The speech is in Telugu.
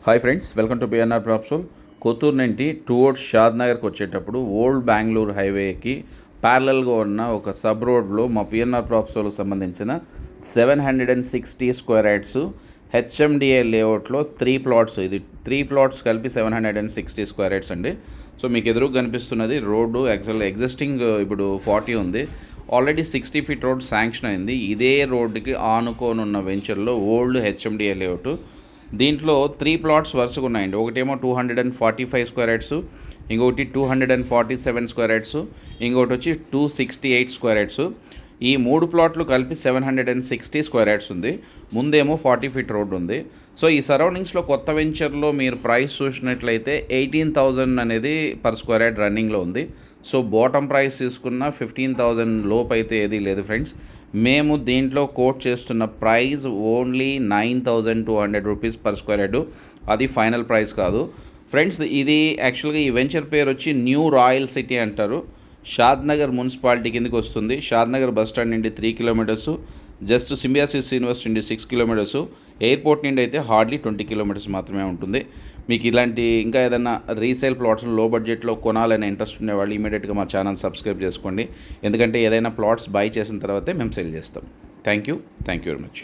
Hi friends, welcome to BNR Propsol. Kothur నుండి టువర్డ్స్ షాద్ నగర్కి వచ్చేటప్పుడు ఓల్డ్ బెంగళూరు హైవేకి ప్యారలల్గా ఉన్న ఒక సబ్ రోడ్లో మా పిఎన్ఆర్ ప్రాప్సోల్కి సంబంధించిన 760 స్క్వేర్ యార్డ్స్ హెచ్ఎండిఏ లేఅవుట్లో 3 ప్లాట్స్. ఇది 3 ప్లాట్స్ కలిపి 760 స్క్వేర్ యార్డ్స్ అండి. సో మీకు ఎదురుగా కనిపిస్తున్నది రోడ్డు. ఎగ్జిస్టింగ్ ఇప్పుడు 40 ఉంది. ఆల్రెడీ 60 ఫీట్ రోడ్ శాంక్షన్ అయింది. ఇదే రోడ్డుకి ఆనుకోనున్న వెంచర్లో ఓల్డ్ హెచ్ఎండిఏ లేఅవుట్. దీంట్లో 3 ప్లాట్స్ వరుసగా ఉన్నాయండి. ఒకటేమో 245 స్క్వేర్ యార్డ్స్, ఇంకొకటి 247 స్క్వేర్ యార్డ్స్, ఇంకొకటి వచ్చి 268 స్క్వేర్ యార్డ్స్. ఈ 3 ప్లాట్లు కలిపి 760 స్క్వేర్ యార్డ్స్ ఉంది. ముందేమో 40 ఫీట్ రోడ్ ఉంది. సో ఈ సరౌండింగ్స్లో కొత్త వెంచర్లో మీరు ప్రైస్ చూసినట్లయితే 18,000 అనేది పర్ స్క్వేర్ యార్డ్ రన్నింగ్లో ఉంది. సో బాటమ్ ప్రైస్ తీసుకున్న 15,000 లోపు అయితే ఏదీ లేదు ఫ్రెండ్స్. మేము దీంట్లో కోట్ చేస్తున్న price only 9,200 rupees per square yard. అది ఫైనల్ ప్రైస్ కాదు ఫ్రెండ్స్. ఇది యాక్చువల్గా ఈ వెంచర్ పేరు వచ్చి న్యూ రాయల్ సిటీ అంటారు. షాద్ నగర్ మున్సిపాలిటీ కిందకి వస్తుంది. షాద్ నగర్ బస్ స్టాండ్ నుండి 3 కిలోమీటర్స్, జస్ట్ సింబియాసిస్ యూనివర్సిటీ నుండి 6 కిలోమీటర్స్, ఎయిర్పోర్ట్ నుండి అయితే హార్డ్లీ 20 కిలోమీటర్స్ మాత్రమే ఉంటుంది. మీకు ఇలాంటి ఇంకా ఏదైనా రీసేల్ ప్లాట్స్ లో బడ్జెట్లో కొనాలనే ఇంట్రెస్ట్ ఉండేవాళ్ళు ఇమీడియట్గా మా ఛానల్ సబ్స్క్రైబ్ చేసుకోండి. ఎందుకంటే ఏదైనా ప్లాట్స్ బై చేసిన తర్వాతే మేము సేల్ చేస్తాం. Thank you very much.